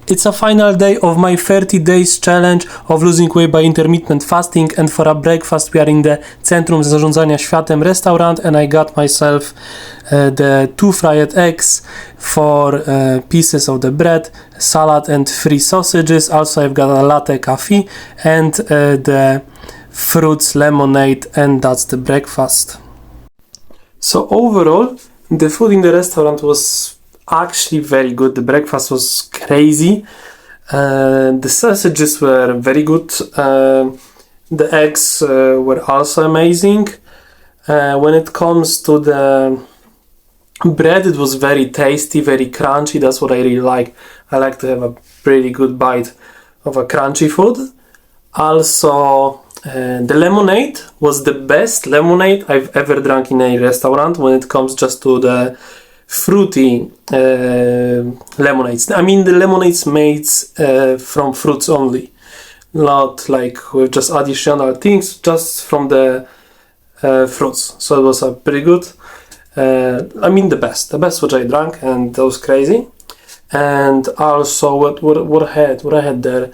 It's a final day of my 30 days challenge of losing weight by intermittent fasting, and for a breakfast we are in the Centrum Zarządzania Światem restaurant, and I got myself the 2 fried eggs, 4 pieces of the bread, salad and 3 sausages. Also I've got a latte coffee and the fruits lemonade, and that's the breakfast. So overall the food in the restaurant was actually very good. The breakfast was crazy. The sausages were very good. The eggs were also amazing. When it comes to the bread, it was very tasty, very crunchy. That's what I really like. I like to have a pretty good bite of a crunchy food. Also, the lemonade was the best lemonade I've ever drunk in a restaurant when it comes just to the fruity lemonades. I mean the lemonades made from fruits only, not like with just additional things, just from the fruits. So it was a pretty good, I mean the best which I drank, and that was crazy. And also what I had there,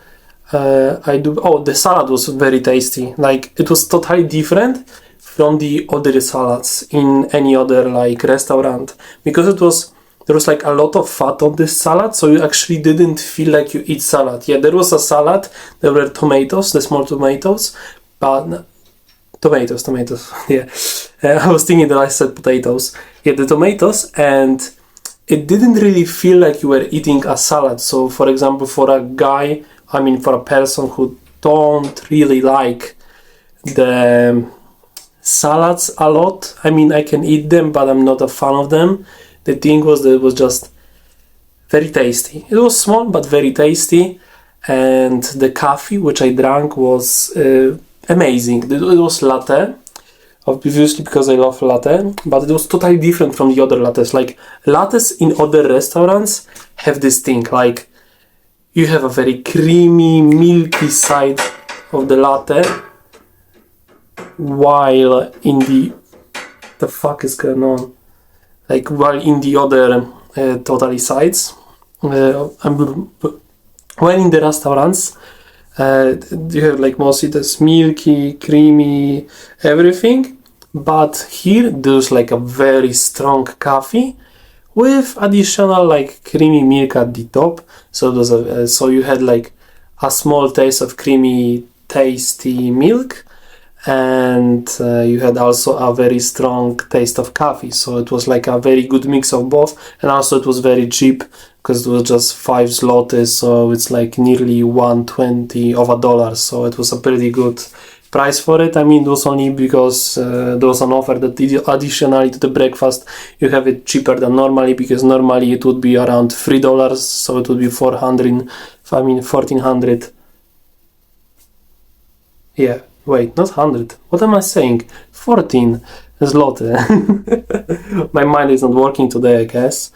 the salad was very tasty. Like, it was totally different from the other salads in any other like restaurant, because there was like a lot of fat on this salad, so you actually didn't feel like you eat salad. Yeah, there was a salad, there were tomatoes, the small tomatoes, but tomatoes, yeah. I was thinking that I said potatoes. Yeah, the tomatoes, and it didn't really feel like you were eating a salad. So for example, for a person who don't really like the salads a lot, I mean, I can eat them, but I'm not a fan of them. The thing was that it was just very tasty. It was small, but very tasty. And the coffee, which I drank, was amazing. It was latte, obviously, because I love latte, but it was totally different from the other lattes. Like, lattes in other restaurants have this thing, like, you have a very creamy, milky side of the latte, while in the fuck is going on? Like, while in the other totally sides, when in the restaurants, you have like mostly this milky, creamy, everything, but here there's like a very strong coffee with additional like creamy milk at the top. So there's so you had like a small taste of creamy, tasty milk, and you had also a very strong taste of coffee. So it was like a very good mix of both, and also it was very cheap because it was just 5 zlotys, so it's like nearly 1/20 of a dollar. So it was a pretty good price for it. I mean, it was only because there was an offer that additionally to the breakfast you have it cheaper than normally, because normally it would be around $3, so it would be 1400. Yeah, wait, not 100. What am I saying? 14 zloty. My mind is not working today, I guess.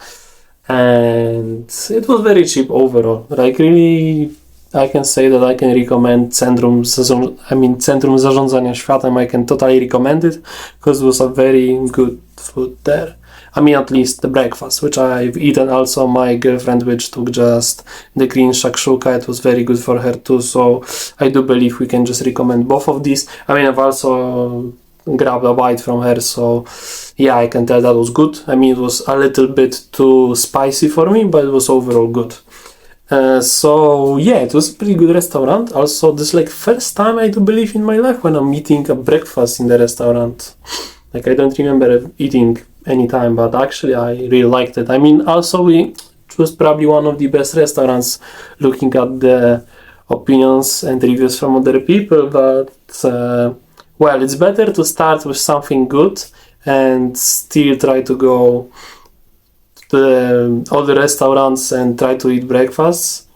And it was very cheap overall. Like, really, I can say that I can recommend Centrum Zarządzania Światem. I can totally recommend it because it was a very good food there. I mean, at least the breakfast, which I've eaten. Also, my girlfriend, which took just the green shakshuka, it was very good for her too. So I do believe we can just recommend both of these. I mean, I've also grabbed a bite from her, so yeah, I can tell that was good. I mean, it was a little bit too spicy for me, but it was overall good. So yeah, it was a pretty good restaurant. Also, this is like first time I do believe in my life when I'm eating a breakfast in the restaurant. Like, I don't remember eating any time, but actually I really liked it. I mean, also it was probably one of the best restaurants looking at the opinions and reviews from other people, but well, it's better to start with something good and still try to go to all the restaurants and try to eat breakfasts,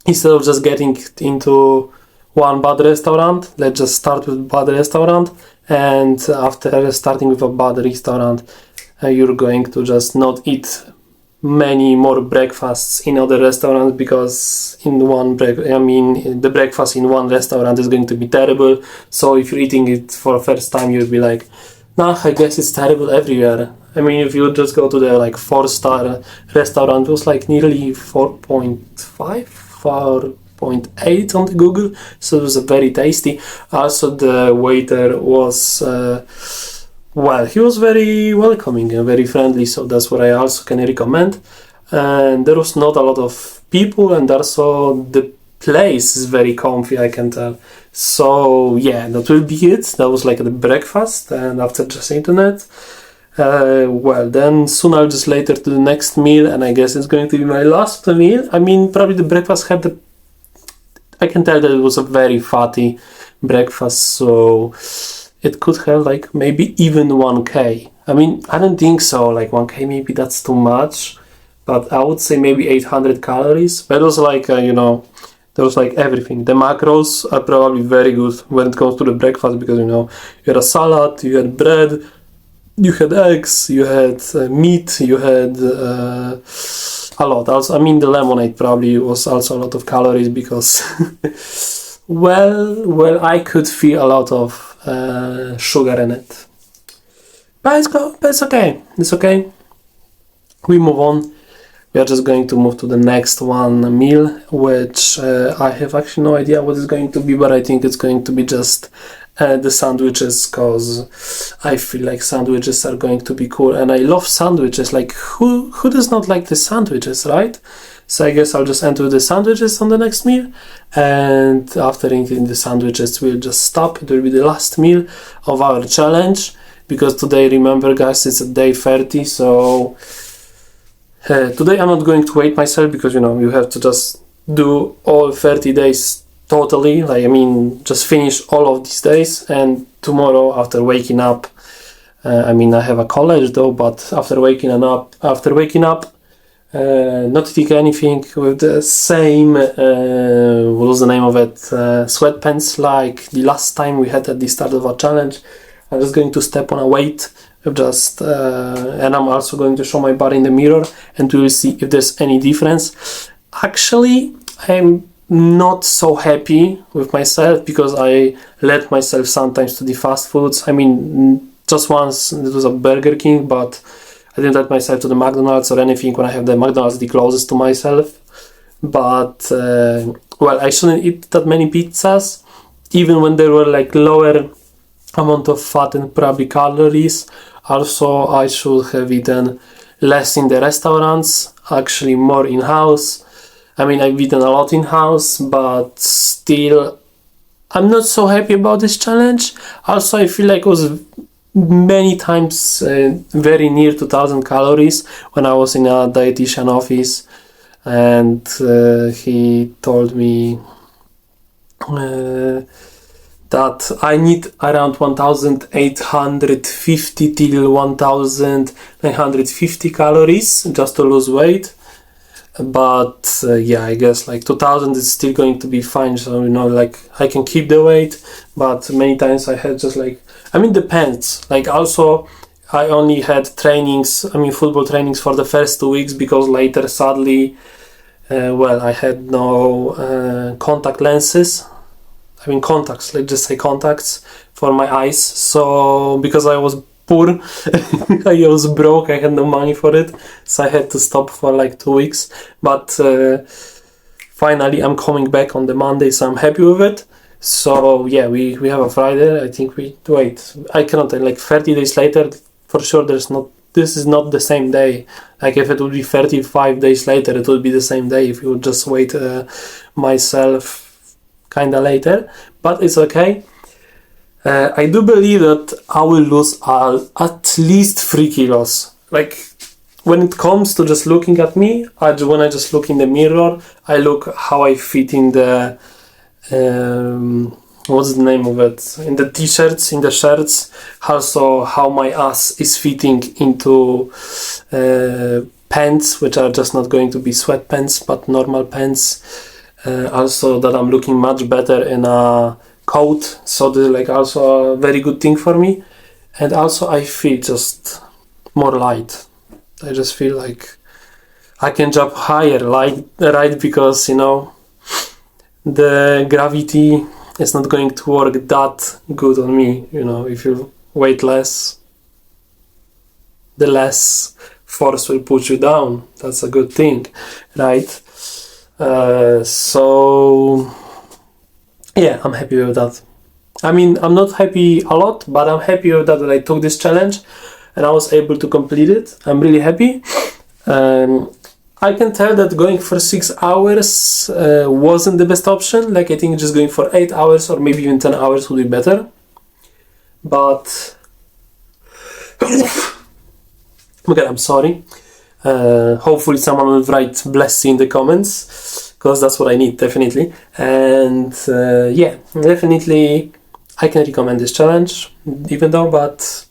instead of just getting into one bad restaurant. Let's just start with bad restaurant, and after starting with a bad restaurant, you're going to just not eat many more breakfasts in other restaurants, because the breakfast in one restaurant is going to be terrible. So if you're eating it for the first time, you'll be like, nah, I guess it's terrible everywhere. I mean, if you just go to the like 4-star restaurant, it was like nearly 4.5, 4.8 on the Google, so it was very tasty. Also, the waiter was well, he was very welcoming and very friendly, so that's what I also can recommend. And there was not a lot of people, and also the place is very comfy, I can tell. So yeah, that will be it. That was like the breakfast, and after just internet. Well, then soon I'll just later to the next meal, and I guess it's going to be my last meal. I mean, probably the breakfast had the... I can tell that it was a very fatty breakfast, so it could have like maybe even 1k. I mean, I don't think so, like 1k maybe that's too much, but I would say maybe 800 calories. But it was like, you know, there was like everything. The macros are probably very good when it comes to the breakfast, because, you know, you had a salad, you had bread, you had eggs, you had meat, you had a lot. Also, I mean, the lemonade probably was also a lot of calories because, well, I could feel a lot of sugar in it. But it's okay. It's okay. We move on. We are just going to move to the next one meal, which I have actually no idea what it's going to be, but I think it's going to be just the sandwiches, because I feel like sandwiches are going to be cool, and I love sandwiches. Like, who does not like the sandwiches, right? So I guess I'll just end with the sandwiches on the next meal, and after eating the sandwiches we'll just stop. It will be the last meal of our challenge, because today, remember guys, it's a day 30, so today I'm not going to wait myself, because, you know, you have to just do all 30 days totally, like, I mean, just finish all of these days. And tomorrow, after waking up, I mean, I have a college though, but after waking up, not eating anything, with the same, what was the name of it, sweatpants, like the last time we had at the start of our challenge. I'm just going to step on a weight, just, and I'm also going to show my body in the mirror, and we will see if there's any difference. Actually, I'm not so happy with myself, because I let myself sometimes to the fast foods. I mean, just once it was a Burger King, but I didn't let myself to the McDonald's or anything when I have the McDonald's the closest to myself. But well, I shouldn't eat that many pizzas, even when there were like lower amount of fat and probably calories. Also, I should have eaten less in the restaurants, actually more in-house. I mean, I've eaten a lot in-house, but still, I'm not so happy about this challenge. Also, I feel like it was many times very near to 1,000 calories when I was in a dietitian office, and he told me that I need around 1,850 till 1,950 calories just to lose weight. But yeah, I guess like 2,000 is still going to be fine, so, you know, like I can keep the weight. But many times I had just like, I mean, depends. Like, also I only had trainings, I mean football trainings, for the first 2 weeks, because later sadly, well, I had no contact lenses. I mean contacts, let's just say contacts for my eyes. So because I was poor, I was broke, I had no money for it, so I had to stop for like 2 weeks. But finally I'm coming back on the Monday, so I'm happy with it. So yeah, we have a Friday. I think I cannot tell, like 30 days later for sure. This is not the same day. Like if it would be 35 days later, it would be the same day if you would just wait myself kinda later, but it's okay. I do believe that I will lose at least 3 kilos. Like, when it comes to just looking at me, when I just look in the mirror, I look how I fit in the what's the name of it, in the t-shirts, in the shirts, also how my ass is fitting into pants, which are just not going to be sweatpants but normal pants. Also that I'm looking much better in a coat, so this is like also a very good thing for me. And also I feel just more light. I just feel like I can jump higher, right? Because, you know, the gravity is not going to work that good on me, you know, if you weight less. the less force will push you down. That's a good thing, right? So yeah, I'm happy with that. I mean, I'm not happy a lot, but I'm happy with that I took this challenge and I was able to complete it. I'm really happy. I can tell that going for 6 hours wasn't the best option. Like, I think just going for 8 hours or maybe even 10 hours would be better. But okay, I'm sorry. Hopefully someone will write bless in the comments, because that's what I need, definitely. And yeah, definitely I can recommend this challenge, even though, but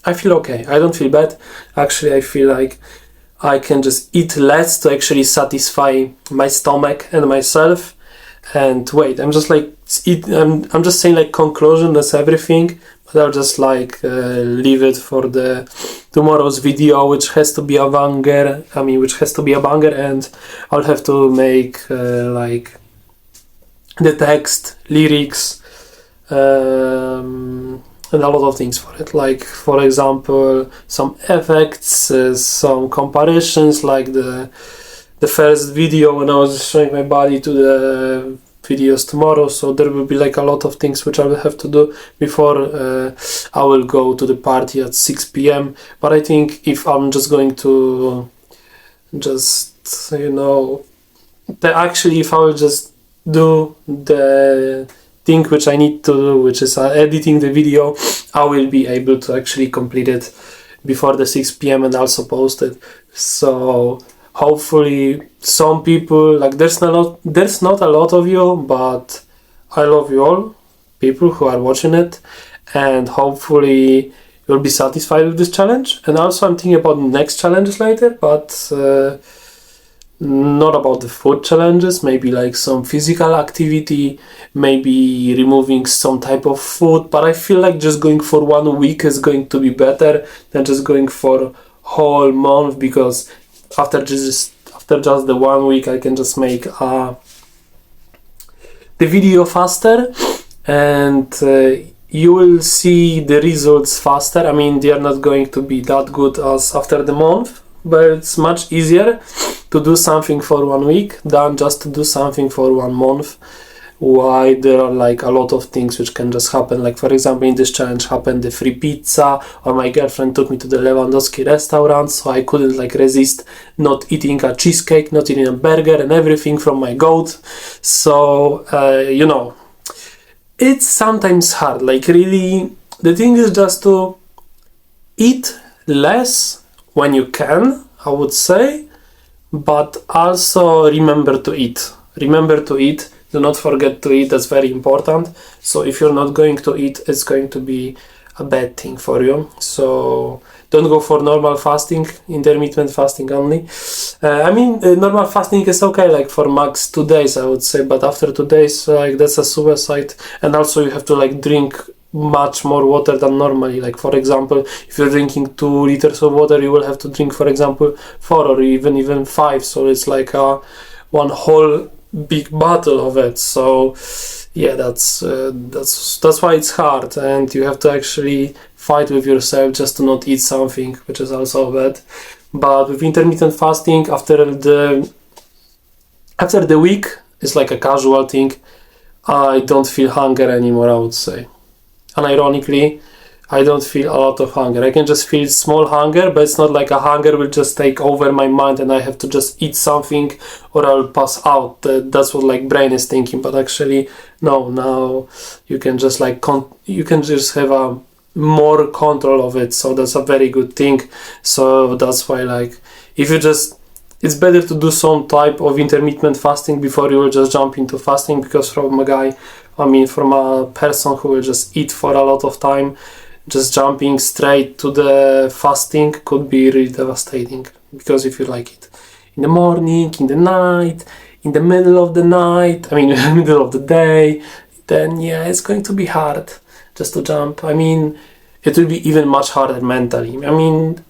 I feel okay. I don't feel bad. Actually, I feel like I can just eat less to actually satisfy my stomach and myself. And wait, I'm just like I'm just saying like conclusion, that's everything. But I'll just like leave it for the tomorrow's video, which has to be a banger. Which has to be a banger, and I'll have to make like the text, lyrics, and a lot of things for it. Like, for example, some effects, some comparisons, like the first video when I was showing my body to the videos tomorrow. So there will be like a lot of things which I will have to do before I will go to the party at 6 p.m. But I think if I'm just going to just, if I will just do the thing which I need to do, which is editing the video, I will be able to actually complete it before the 6 p.m. and also post it. So hopefully some people, like, there's not a lot of you, but I love you all, people who are watching it, and hopefully you'll be satisfied with this challenge. And also I'm thinking about next challenges later, but not about the food challenges, maybe like some physical activity, maybe removing some type of food. But I feel like just going for 1 week is going to be better than just going for whole month, because after just the 1 week I can just make the video faster, and you will see the results faster. They are not going to be that good as after the month, but it's much easier to do something for 1 week than just to do something for 1 month. Why there are like a lot of things which can just happen. Like, for example, in this challenge happened the free pizza, or my girlfriend took me to the Lewandowski restaurant, so I couldn't like resist not eating a cheesecake, not eating a burger and everything from my goat. So it's sometimes hard. Like, really, the thing is just to eat less when you can, I would say, but also remember to eat. Do not forget to eat, that's very important. So if you're not going to eat, it's going to be a bad thing for you. So don't go for normal fasting, intermittent fasting only. Normal fasting is okay, like for max 2 days, I would say, but after 2 days, like, that's a suicide. And also you have to like drink much more water than normally. Like, for example, if you're drinking 2 liters of water, you will have to drink, for example, 4 or even 5. So it's like one whole big bottle of it. So yeah, that's why it's hard, and you have to actually fight with yourself just to not eat something, which is also bad. But with intermittent fasting, after the week, it's like a casual thing. I don't feel hunger anymore, I would say. And ironically, I don't feel a lot of hunger. I can just feel small hunger, but it's not like a hunger will just take over my mind and I have to just eat something or I'll pass out. That's what like brain is thinking. But actually, no. Now you can just like you can just have a more control of it. So that's a very good thing. So that's why, like, it's better to do some type of intermittent fasting before you will just jump into fasting, because from a person who will just eat for a lot of time, just jumping straight to the fasting could be really devastating. Because if you like it in the morning, in the night, in the middle of the night, in the middle of the day, then yeah, it's going to be hard just to jump. It will be even much harder mentally.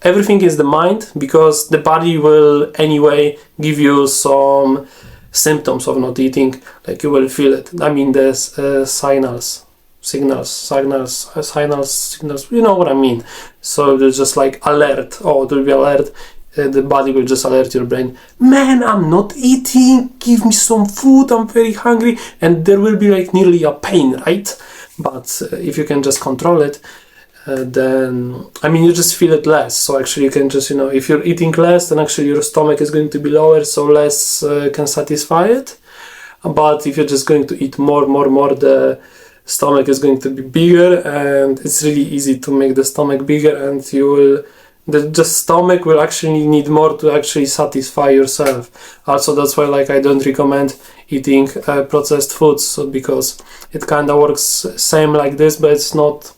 Everything is the mind, because the body will anyway give you some symptoms of not eating, like you will feel it. There's signals. signals, you know what I mean. So there's just like alert, oh, it will be alert, the body will just alert your brain, man, I'm not eating, give me some food, I'm very hungry, and there will be like nearly a pain, right? But if you can just control it, then, I mean, you just feel it less. So actually you can just, you know, if you're eating less, then actually your stomach is going to be lower, so less can satisfy it. But if you're just going to eat more, the stomach is going to be bigger, and it's really easy to make the stomach bigger, and the stomach will actually need more to actually satisfy yourself. Also, that's why like I don't recommend eating processed foods, so because it kind of works same like this, but it's not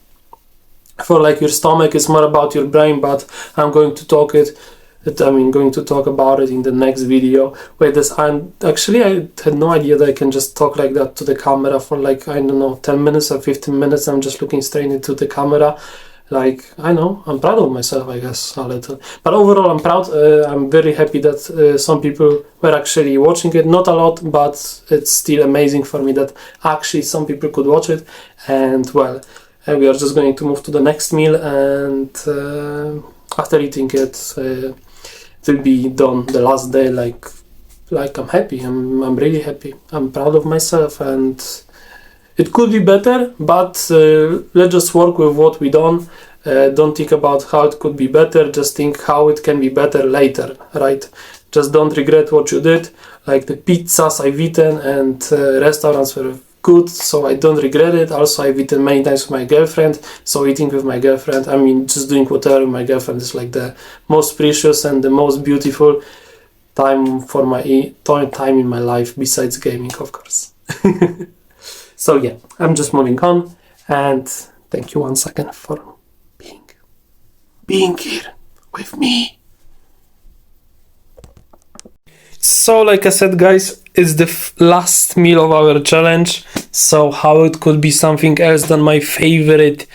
for like your stomach, it's more about your brain. But I'm going to talk about it in the next video. Wait, I had no idea that I can just talk like that to the camera for like, I don't know, 10 minutes or 15 minutes. I'm just looking straight into the camera. Like, I know, I'm proud of myself, I guess, a little. But overall, I'm proud. I'm very happy that some people were actually watching it. Not a lot, but it's still amazing for me that actually some people could watch it. And well, we are just going to move to the next meal, and after eating it, it will be done the last day. Like I'm happy. I'm really happy. I'm proud of myself, and it could be better, but let's just work with what we done. Don't think about how it could be better, just think how it can be better later, right? Just don't regret what you did. Like the pizzas I've eaten and restaurants were good, so I don't regret it. Also, I've eaten many times with my girlfriend, so eating with my girlfriend, I mean, just doing whatever with my girlfriend is like the most precious and the most beautiful time for time in my life, besides gaming, of course. So yeah, I'm just moving on, and thank you once again for being here with me. So like I said, guys, it's the last meal of our challenge, so how it could be something else than my favorite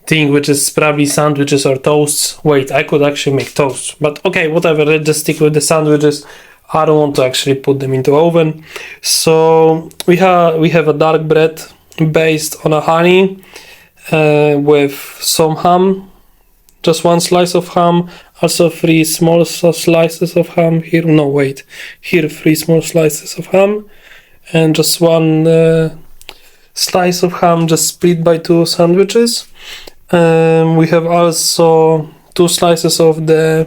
thing, which is probably sandwiches or toasts. Wait, I could actually make toast, but okay, whatever, let's just stick with the sandwiches. I don't want to actually put them into oven. So we have a dark bread based on a honey with some ham, just one slice of ham, also 3 small slices of ham here. No, wait, here 3 small slices of ham, and just one slice of ham just split by 2 sandwiches. We have also 2 slices of the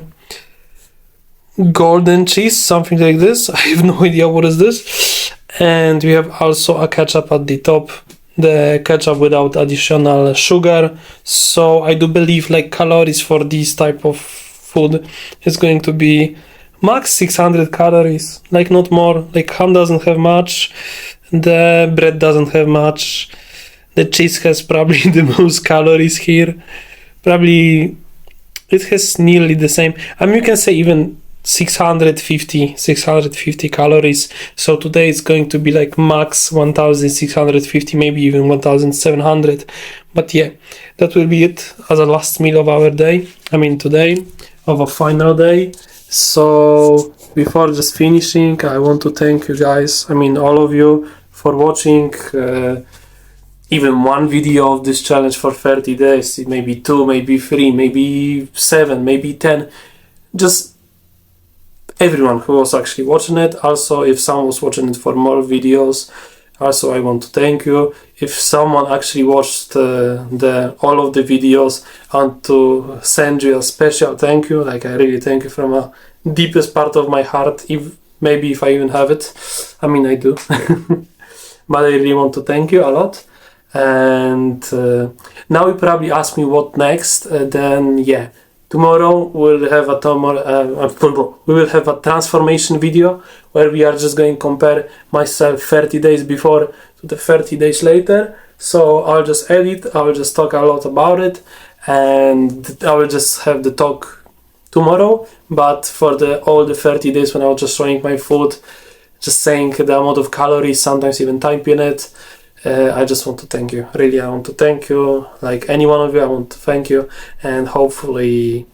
golden cheese, something like this. I have no idea what is this. And we have also a ketchup at the top, the ketchup without additional sugar. So I do believe like calories for this type of food is going to be max 600 calories, like not more. Like ham doesn't have much, the bread doesn't have much, the cheese has probably the most calories here. Probably it has nearly the same. I mean, you can say even 650 calories. So today it's going to be like max 1650, maybe even 1700. But yeah, that will be it as a last meal of our day. I mean today, of a final day. So before just finishing, I want to thank you guys, I mean all of you, for watching even one video of this challenge for 30 days, maybe 2, maybe 3, maybe 7, maybe 10. Just everyone who was actually watching it. Also, if someone was watching it for more videos, also I want to thank you. If someone actually watched all of the videos, I want to send you a special thank you. Like I really thank you from a deepest part of my heart, if I even have it. I mean, I do. But I really want to thank you a lot. And now you probably ask me what next. Then yeah, tomorrow we'll have a transformation video where we are just going to compare myself 30 days before to the 30 days later. So I'll just edit, I will just talk a lot about it, and I will just have the talk tomorrow. But for all the 30 days when I was just showing my food, just saying the amount of calories, sometimes even typing it, I just want to thank you. Really, I want to thank you. Like any one of you, I want to thank you. And hopefully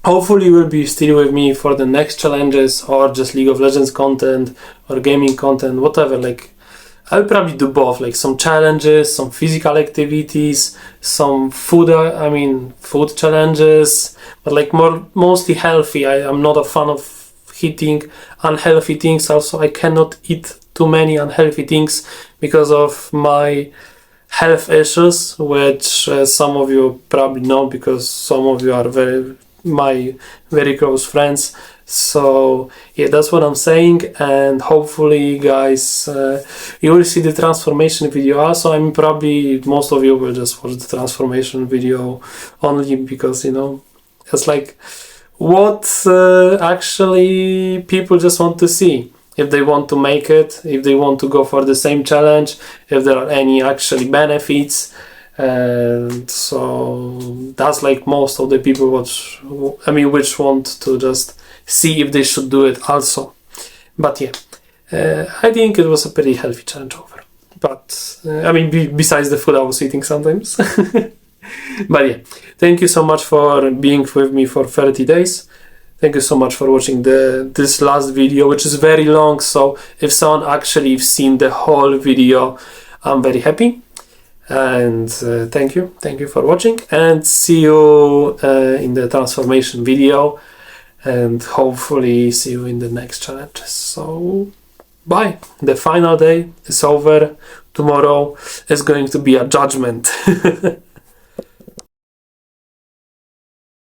you will be still with me for the next challenges, or just League of Legends content or gaming content, whatever. Like I'll probably do both, like some challenges, some physical activities, some food, food challenges, but like mostly healthy. I'm not a fan of eating unhealthy things. Also, I cannot eat too many unhealthy things because of my health issues, which some of you probably know because some of you are my very close friends. So yeah, that's what I'm saying, and hopefully guys you will see the transformation video also. Probably most of you will just watch the transformation video only because, you know, it's like what actually people just want to see. If they want to make it, if they want to go for the same challenge, if there are any actually benefits. And so that's like most of the people which want to just see if they should do it also. But yeah, I think it was a pretty healthy challenge over. But besides the food I was eating sometimes. But yeah, thank you so much for being with me for 30 days. Thank you so much for watching this last video, which is very long. So if someone actually seen the whole video, I'm very happy. And thank you for watching, and see you in the transformation video, and hopefully see you in the next challenge. So bye. The final day is over. Tomorrow is going to be a judgment.